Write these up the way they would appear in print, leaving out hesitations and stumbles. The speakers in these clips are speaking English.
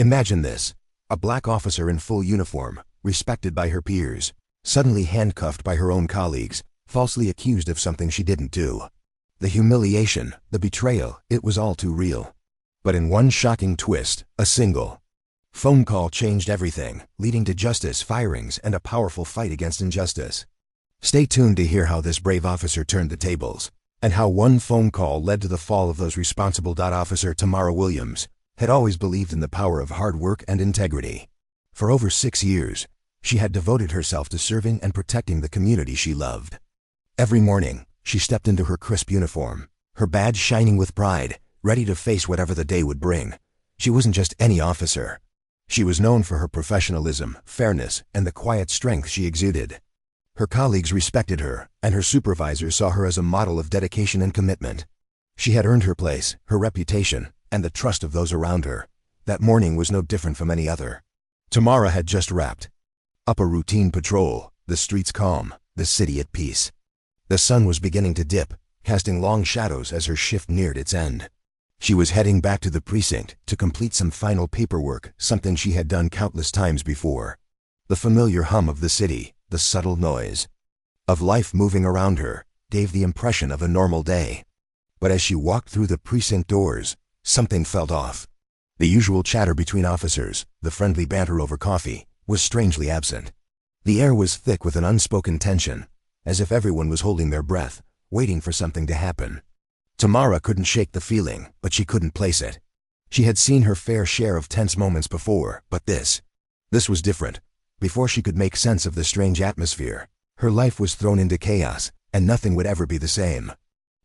Imagine this. A black officer in full uniform, respected by her peers, suddenly handcuffed by her own colleagues, falsely accused of something she didn't do. The humiliation, the betrayal, it was all too real. But in one shocking twist, a single phone call changed everything, leading to justice, firings, and a powerful fight against injustice. Stay tuned to hear how this brave officer turned the tables, and how one phone call led to the fall of those responsible. Officer Tamara Williams had always believed in the power of hard work and integrity. For over 6 years, she had devoted herself to serving and protecting the community she loved. Every morning, she stepped into her crisp uniform, her badge shining with pride, ready to face whatever the day would bring. She wasn't just any officer. She was known for her professionalism, fairness, and the quiet strength she exuded. Her colleagues respected her, and her supervisors saw her as a model of dedication and commitment. She had earned her place, her reputation, and the trust of those around her. That morning was no different from any other. Tamara had just wrapped up a routine patrol, the streets calm, the city at peace. The sun was beginning to dip, casting long shadows as her shift neared its end. She was heading back to the precinct to complete some final paperwork, something she had done countless times before. The familiar hum of the city, the subtle noise of life moving around her, gave the impression of a normal day. But as she walked through the precinct doors, something felt off. The usual chatter between officers, the friendly banter over coffee, was strangely absent. The air was thick with an unspoken tension, as if everyone was holding their breath, waiting for something to happen. Tamara couldn't shake the feeling, but she couldn't place it. She had seen her fair share of tense moments before, but this was different. Before she could make sense of the strange atmosphere, her life was thrown into chaos, and nothing would ever be the same.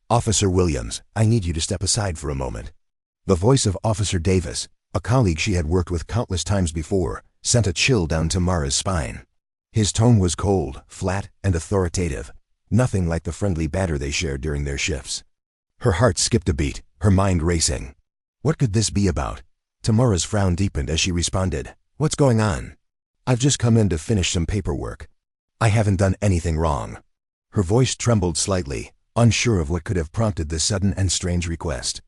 "Officer Williams, I need you to step aside for a moment." The voice of Officer Davis, a colleague she had worked with countless times before, sent a chill down Tamara's spine. His tone was cold, flat, and authoritative, nothing like the friendly banter they shared during their shifts. Her heart skipped a beat, her mind racing. What could this be about? Tamara's frown deepened as she responded, "What's going on?" "I've just come in to finish some paperwork. I haven't done anything wrong." Her voice trembled slightly, unsure of what could have prompted this sudden and strange request.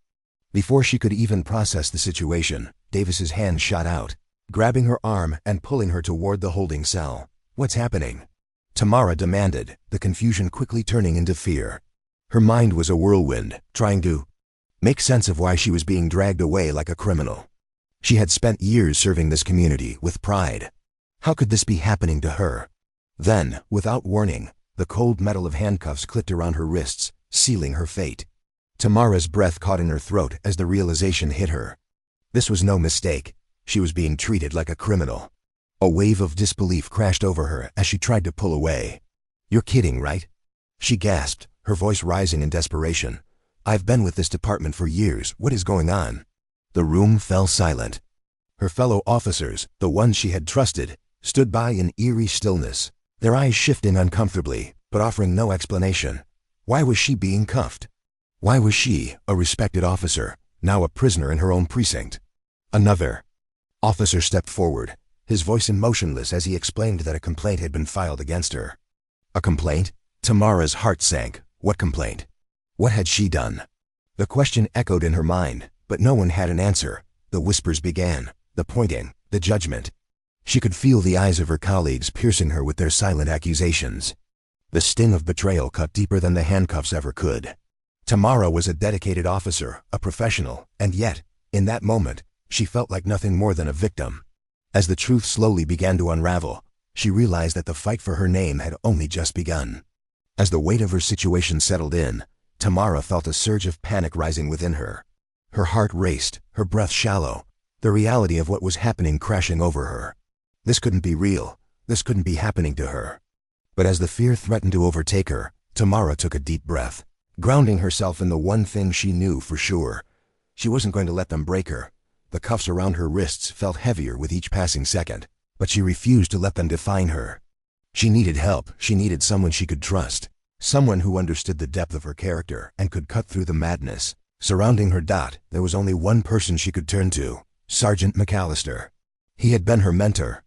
Before she could even process the situation, Davis's hand shot out, grabbing her arm and pulling her toward the holding cell. "What's happening?" Tamara demanded, the confusion quickly turning into fear. Her mind was a whirlwind, trying to make sense of why she was being dragged away like a criminal. She had spent years serving this community with pride. How could this be happening to her? Then, without warning, the cold metal of handcuffs clicked around her wrists, sealing her fate. Tamara's breath caught in her throat as the realization hit her. This was no mistake. She was being treated like a criminal. A wave of disbelief crashed over her as she tried to pull away. "You're kidding, right?" she gasped, her voice rising in desperation. "I've been with this department for years. What is going on?" The room fell silent. Her fellow officers, the ones she had trusted, stood by in eerie stillness, their eyes shifting uncomfortably, but offering no explanation. Why was she being cuffed? Why was she, a respected officer, now a prisoner in her own precinct? Another officer stepped forward, his voice emotionless as he explained that a complaint had been filed against her. A complaint? Tamara's heart sank. What complaint? What had she done? The question echoed in her mind, but no one had an answer. The whispers began, the pointing, the judgment. She could feel the eyes of her colleagues piercing her with their silent accusations. The sting of betrayal cut deeper than the handcuffs ever could. Tamara was a dedicated officer, a professional, and yet, in that moment, she felt like nothing more than a victim. As the truth slowly began to unravel, she realized that the fight for her name had only just begun. As the weight of her situation settled in, Tamara felt a surge of panic rising within her. Her heart raced, her breath shallow, the reality of what was happening crashing over her. This couldn't be real. This couldn't be happening to her. But as the fear threatened to overtake her, Tamara took a deep breath, grounding herself in the one thing she knew for sure. She wasn't going to let them break her. The cuffs around her wrists felt heavier with each passing second, but she refused to let them define her. She needed help. She needed someone she could trust, someone who understood the depth of her character and could cut through the madness surrounding her. There was only one person she could turn to, Sergeant McAllister. He had been her mentor.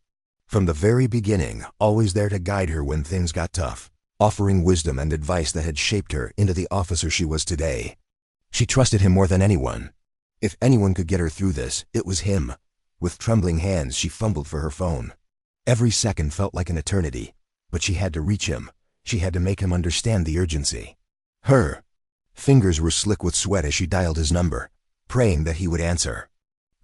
From the very beginning, always there to guide her when things got tough, offering wisdom and advice that had shaped her into the officer she was today. She trusted him more than anyone. If anyone could get her through this, it was him. With trembling hands, she fumbled for her phone. Every second felt like an eternity, but she had to reach him. She had to make him understand the urgency. Her fingers were slick with sweat as she dialed his number, praying that he would answer.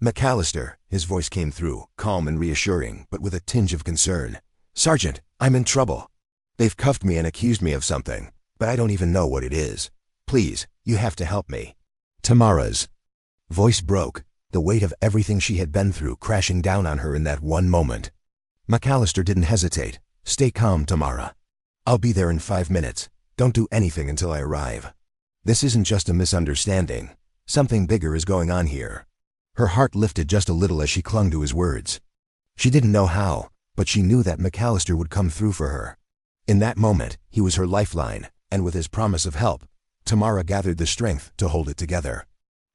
"McAllister," his voice came through, calm and reassuring, but with a tinge of concern. "Sergeant, I'm in trouble. They've cuffed me and accused me of something, but I don't even know what it is. Please, you have to help me." Tamara's voice broke, the weight of everything she had been through crashing down on her in that one moment. McAllister didn't hesitate. "Stay calm, Tamara. I'll be there in 5 minutes. Don't do anything until I arrive. This isn't just a misunderstanding. Something bigger is going on here." Her heart lifted just a little as she clung to his words. She didn't know how, but she knew that McAllister would come through for her. In that moment, he was her lifeline, and with his promise of help, Tamara gathered the strength to hold it together.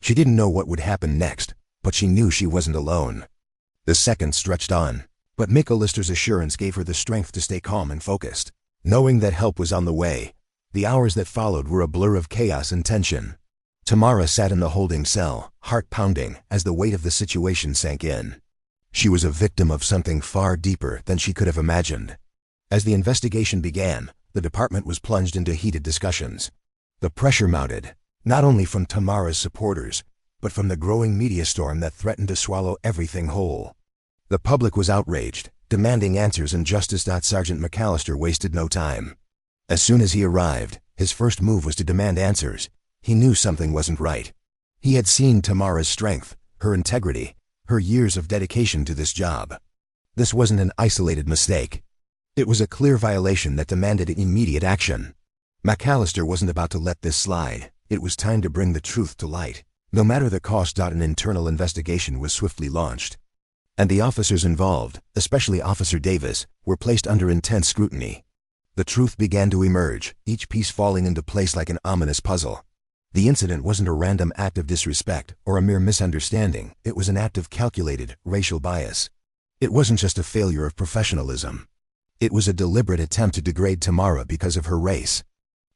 She didn't know what would happen next, but she knew she wasn't alone. The seconds stretched on, but McAllister's assurance gave her the strength to stay calm and focused. Knowing that help was on the way, the hours that followed were a blur of chaos and tension. Tamara sat in the holding cell, heart pounding, as the weight of the situation sank in. She was a victim of something far deeper than she could have imagined. As the investigation began, the department was plunged into heated discussions. The pressure mounted, not only from Tamara's supporters, but from the growing media storm that threatened to swallow everything whole. The public was outraged, demanding answers, and Justice. Sergeant McAllister wasted no time. As soon as he arrived, his first move was to demand answers. He knew something wasn't right. He had seen Tamara's strength, her integrity, her years of dedication to this job. This wasn't an isolated mistake. It was a clear violation that demanded immediate action. McAllister wasn't about to let this slide. It was time to bring the truth to light, no matter the cost. An internal investigation was swiftly launched, and the officers involved, especially Officer Davis, were placed under intense scrutiny. The truth began to emerge, each piece falling into place like an ominous puzzle. The incident wasn't a random act of disrespect or a mere misunderstanding. It was an act of calculated, racial bias. It wasn't just a failure of professionalism. It was a deliberate attempt to degrade Tamara because of her race.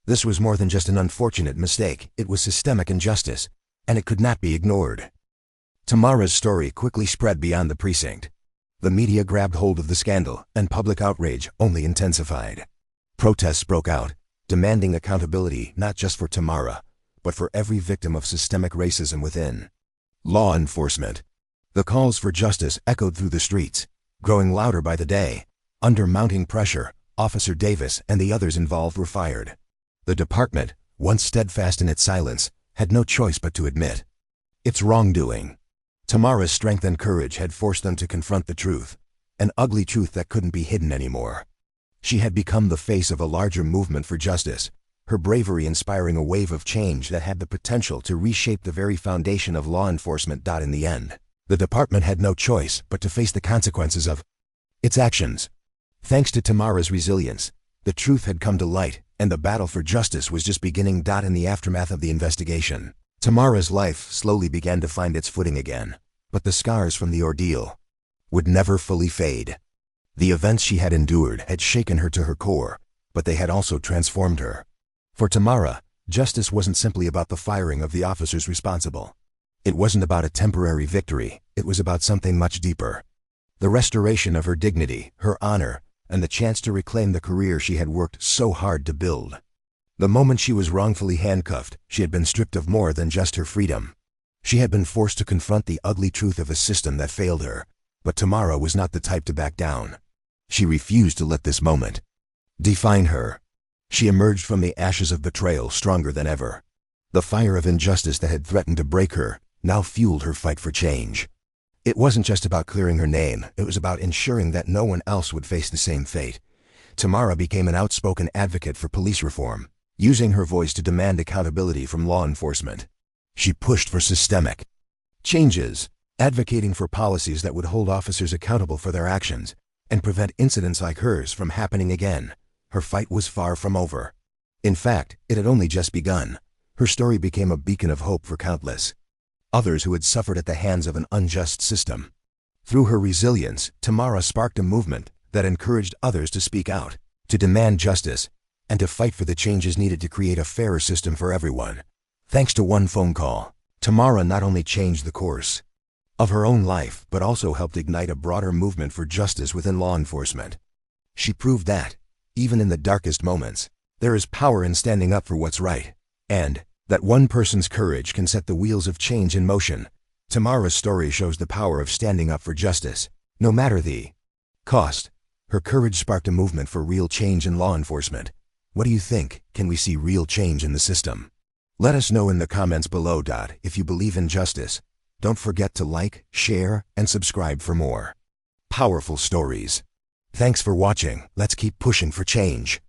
This was more than just an unfortunate mistake. It was systemic injustice, and it could not be ignored. Tamara's story quickly spread beyond the precinct. The media grabbed hold of the scandal, and public outrage only intensified. Protests broke out, demanding accountability not just for Tamara, but for every victim of systemic racism within. Law enforcement. The calls for justice echoed through the streets, growing louder by the day. Under mounting pressure, Officer Davis and the others involved were fired. The department, once steadfast in its silence, had no choice but to admit its wrongdoing. Tamara's strength and courage had forced them to confront the truth, an ugly truth that couldn't be hidden anymore. She had become the face of a larger movement for justice, her bravery inspiring a wave of change that had the potential to reshape the very foundation of law enforcement. In the end, the department had no choice but to face the consequences of its actions. Thanks to Tamara's resilience, the truth had come to light, and the battle for justice was just beginning. In the aftermath of the investigation, Tamara's life slowly began to find its footing again, but the scars from the ordeal would never fully fade. The events she had endured had shaken her to her core, but they had also transformed her. For Tamara, justice wasn't simply about the firing of the officers responsible. It wasn't about a temporary victory. It was about something much deeper. The restoration of her dignity, her honor, and the chance to reclaim the career she had worked so hard to build. The moment she was wrongfully handcuffed, she had been stripped of more than just her freedom. She had been forced to confront the ugly truth of a system that failed her, but Tamara was not the type to back down. She refused to let this moment define her. She emerged from the ashes of betrayal stronger than ever. The fire of injustice that had threatened to break her now fueled her fight for change. It wasn't just about clearing her name, it was about ensuring that no one else would face the same fate. Tamara became an outspoken advocate for police reform, using her voice to demand accountability from law enforcement. She pushed for systemic changes, advocating for policies that would hold officers accountable for their actions and prevent incidents like hers from happening again. Her fight was far from over. In fact, it had only just begun. Her story became a beacon of hope for countless others who had suffered at the hands of an unjust system. Through her resilience, Tamara sparked a movement that encouraged others to speak out, to demand justice, and to fight for the changes needed to create a fairer system for everyone. Thanks to one phone call, Tamara not only changed the course of her own life, but also helped ignite a broader movement for justice within law enforcement. She proved that, even in the darkest moments, there is power in standing up for what's right, and that one person's courage can set the wheels of change in motion. Tamara's story shows the power of standing up for justice, no matter the cost. Her courage sparked a movement for real change in law enforcement. What do you think? Can we see real change in the system? Let us know in the comments below. If you believe in justice, don't forget to like, share, and subscribe for more powerful stories. Thanks for watching. Let's keep pushing for change.